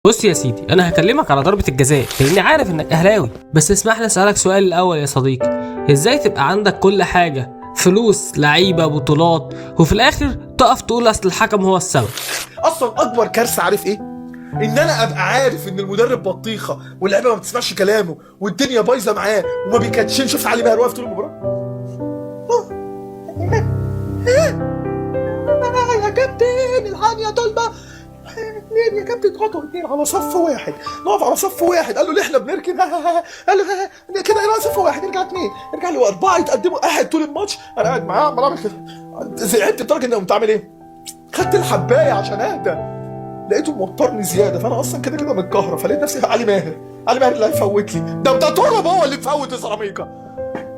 بص يا سيدي، انا هكلمك على ضربة الجزاء لاني عارف انك اهلاوي، بس اسمح لي اسالك سؤال الاول يا صديقي. ازاي تبقى عندك كل حاجة، فلوس، لعيبة، بطولات، وفي الاخر تقف تقول اصل الحكم هو السبب؟ اصلا اكبر كارثه عارف ايه؟ ان انا ابقى عارف ان المدرب بطيخه واللعيبه ما بتسمعش كلامه والدنيا بايظه معاه وما بيكاتشين. شفت علي ماهر واقف طول المباراه يا كابتن الحقني يا طلبه، اثنين يا كابتن، خطوه اثنين على صف واحد، نقف على صف واحد. قال له ليه احنا بنركن؟ قال له كده على صف واحد، نرجع اثنين، نرجع له اربعه يتقدموا. قاعد طول الماتش انا قاعد معاه عمال اعمل كده، زعلت لدرجه اني قمت عامل ايه؟ خدت الحبايه عشان اهدى، لقيته موترني زياده، فانا اصلا كده كده متكهرب، فلقيت نفسي علي ماهر اللي هيفوت لي. ده طرب هو اللي مفوت السيراميكا.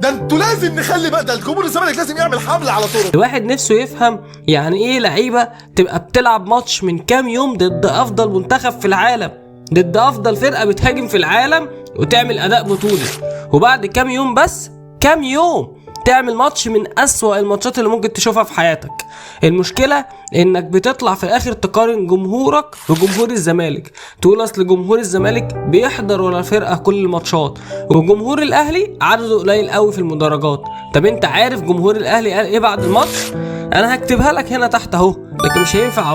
ده انتوا لازم نخلي بقى، ده الجمهور الزمالك لازم يعمل حمله على طرق. الواحد نفسه يفهم يعني ايه لعيبة تبقى بتلعب ماتش من كام يوم ضد افضل منتخب في العالم، ضد افضل فرقة بتهاجم في العالم، وتعمل اداء بطولي، وبعد كام يوم، بس كام يوم، تعمل ماتش من اسوأ الماتشات اللي ممكن تشوفها في حياتك. المشكلة انك بتطلع في الاخر تقارن جمهورك بجمهور الزمالك، تقول اصل جمهور الزمالك بيحضر ولا الفرقة كل الماتشات، وجمهور الاهلي عدده قليل قوي في المدرجات. طب انت عارف جمهور الاهلي قال ايه بعد الماتش؟ انا هكتبها لك هنا تحت اهو، لكن مش هينفع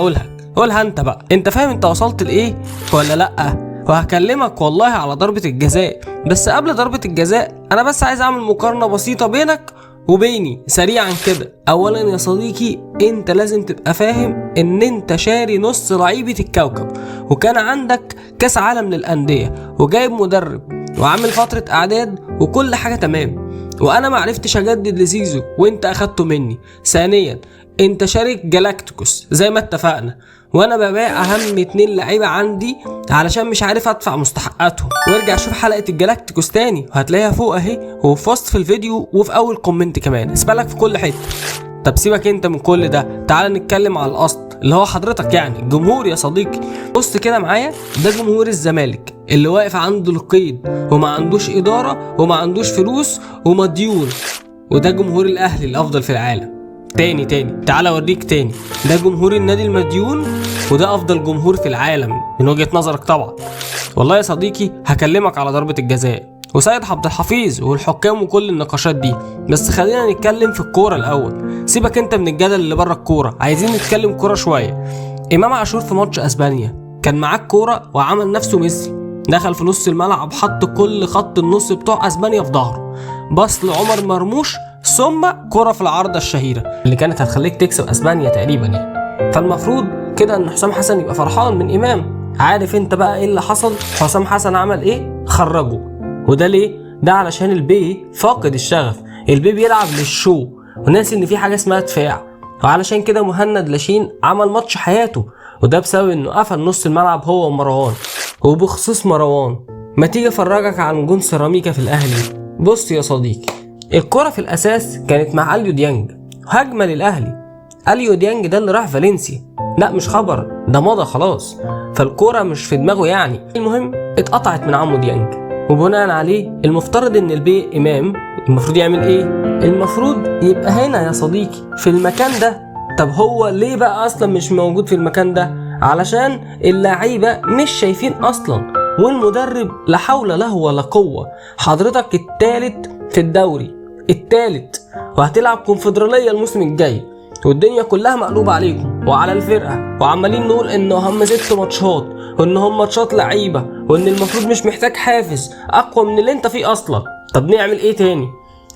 قولها انت بقى. انت فاهم انت وصلت لايه ولا لا؟ وهكلمك والله على ضربة الجزاء. بس قبل ضربة الجزاء انا بس عايز اعمل مقارنة بسيطة بينك وبيني سريعا كده. اولا يا صديقي، انت لازم تبقى فاهم ان انت شاري نص لعيبة الكوكب، وكان عندك كاس عالم للأندية، وجايب مدرب، وعامل فترة اعداد، وكل حاجة تمام، وانا معرفتش اجدد لزيزو وانت اخدته مني. ثانيا، انت شارك جالاكتيكوس زي ما اتفقنا، وانا ببيع اهم 2 لعيبه عندي علشان مش عارف ادفع مستحقاتهم. وارجع شوف حلقه الجالاكتيكوس تاني وهتلاقيها فوق اهي، وفي وسط الفيديو، وفي اول كومنت كمان، اسبالك في كل حته. طب سيبك انت من كل ده، تعال نتكلم على الاصل اللي هو حضرتك، يعني الجمهور يا صديقي. بص كده معايا، ده جمهور الزمالك اللي واقف عنده القيد، وما عندوش اداره، وما عندوش فلوس، ومديون. وده جمهور الاهلي الافضل في العالم. تاني تعال اوريك تاني، ده جمهور النادي المديون، وده افضل جمهور في العالم من وجهة نظرك طبعا. والله يا صديقي هكلمك على ضربة الجزاء وسيد عبد الحفيظ والحكام وكل النقاشات دي، بس خلينا نتكلم في الكورة الاول. سيبك انت من الجدل اللي بره الكورة، عايزين نتكلم كورة شوية. امام عاشور في ماتش اسبانيا كان معاه الكورة وعمل نفسه ميسي، دخل في نص الملعب، حط كل خط النص بتوع اسبانيا في ظهره، بص لعمر مرموش، ثم كرة في العارضة الشهيرة اللي كانت هتخليك تكسب اسبانيا تقريبا يعني. فالمفروض كده ان حسام حسن يبقى فرحان من امام. عارف انت بقى ايه اللي حصل؟ حسام حسن عمل ايه؟ خرجه. وده ليه؟ ده علشان البي فاقد الشغف، البي بيلعب للشو وناسي ان في حاجة اسمها دفاع. وعلشان كده مهند لاشين عمل ماتش حياته، وده بسبب انه قفل نص الملعب هو ومروان. وبخصوص مروان، ما تيجي افرجك عن جون سيراميكا في الاهلي. بص يا صديقي، الكرة في الأساس كانت مع أليو ديانج، هجمة للأهلي. أليو ديانج ده اللي راح فالنسيا، لا مش خبر، ده مضى خلاص، فالكرة مش في دماغه يعني. المهم اتقطعت من عمو ديانج، وبناء عليه المفترض ان البي إمام المفروض يعمل ايه؟ المفروض يبقى هنا يا صديقي في المكان ده. طب هو ليه بقى أصلا مش موجود في المكان ده؟ علشان اللعيبة مش شايفين أصلا، والمدرب لا حول له ولا قوة. حضرتك التالت في الدوري، التالت، وهتلعب كونفدرالية الموسم الجاي، والدنيا كلها مقلوبة عليكم وعلى الفرقة، وعمالين نقول ان هم 6 ماتشات، وان هم ماتشات لعيبة، وان المفروض مش محتاج حافز اقوى من اللي انت فيه اصلا. طب نعمل ايه تاني؟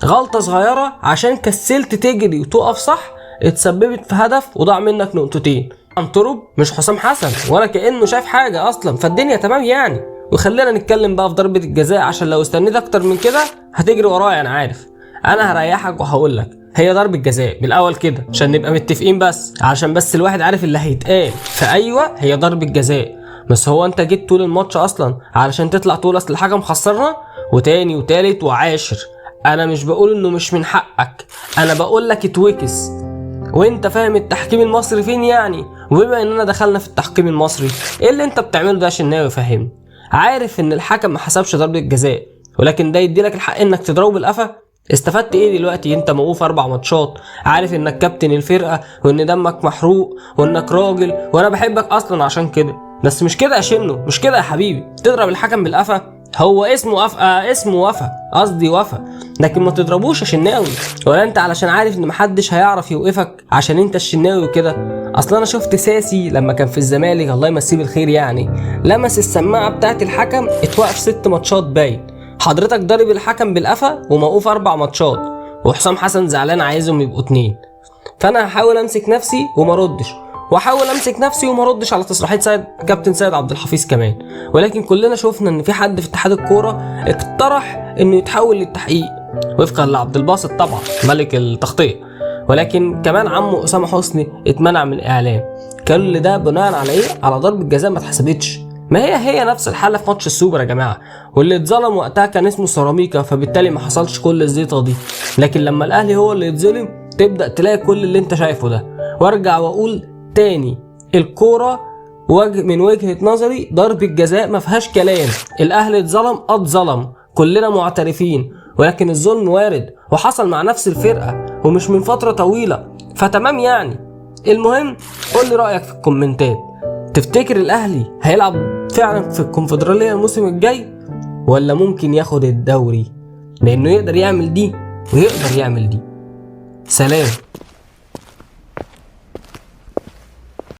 غلطة صغيرة عشان كسلت تجري وتقف صح اتسببت في هدف وضاع منك 2 نقطة. طرب مش حسام حسن ولا كأنه شايف حاجة اصلا، فالدنيا تمام يعني. وخلينا نتكلم بقى في ضربة الجزاء، عشان لو استنيت اكتر من كده هتجري ورايا انا عارف. انا هريحك وهقولك هي ضربة جزاء بالاول كده عشان نبقى متفقين، بس عشان بس الواحد عارف اللي هيتقال. فايوه هي ضربة جزاء، بس هو انت جيت طول الماتش اصلا علشان تطلع تقول اصل الحكم خسرنا وتاني وتالت وعاشر؟ انا مش بقول انه مش من حقك، انا بقول لك اتوكس. وانت فاهم التحكيم المصري فين يعني؟ وبما اننا دخلنا في التحكيم المصري، ايه اللي انت بتعمله ده عشان ناوي فهمني؟ عارف ان الحكم ما حسبش ضربة جزاء، ولكن ده يديلك الحق انك تضربه بالقفا؟ استفدت ايه دلوقتي؟ انت موقوف 4 ماتشات، عارف انك كابتن الفرقة، وان دمك محروق، وانك راجل، وانا بحبك اصلا عشان كده. بس مش كده يا شنو، مش كده يا حبيبي. تضرب الحكم بالقفا؟ هو اسمه وفا، لكن ما تضربوش يا شناوي. ولا انت علشان عارف ان محدش هيعرف يوقفك عشان انت الشناوي وكده؟ اصلا انا شفت ساسي لما كان في الزمالك الله يمسيه بالخير يعني، لمس السماعه بتاعت الحكم اتوقف 6 ماتشات باين. حضرتك ضارب الحكم بالقفا وموقوف 4 ماتشات، وحسام حسن زعلان عايزهم يبقوا 2. فانا هحاول امسك نفسي وما ردش، واحاول امسك نفسي وما ردش على تصريحات كابتن سيد عبد الحفيظ كمان. ولكن كلنا شفنا ان في حد في اتحاد الكوره اقترح انه يتحول للتحقيق وفقا لعبد الباسط طبعا ملك التغطيه، ولكن كمان عمه اسامه حسني اتمنع من الاعلام. كل ده بناء على ايه؟ على ضربه جزاء ما اتحسبتش. ما هي نفس الحاله في ماتش السوبر يا جماعه، واللي اتظلم وقتها كان اسمه سيراميكا، فبالتالي ما حصلش كل الزيطه دي. لكن لما الاهلي هو اللي يتظلم تبدا تلاقي كل اللي انت شايفه ده. وارجع واقول تاني، الكوره من وجهه نظري ضربه جزاء ما فيهاش كلام. الاهلي اتظلم كلنا معترفين، ولكن الظلم وارد وحصل مع نفس الفرقه ومش من فتره طويله، فتمام يعني. المهم قول لي رايك في الكومنتات. تفتكر الاهلي هيلعب فعلا في الكونفدراليه الموسم الجاي، ولا ممكن ياخد الدوري؟ لانه يقدر يعمل دي ويقدر يعمل دي. سلام.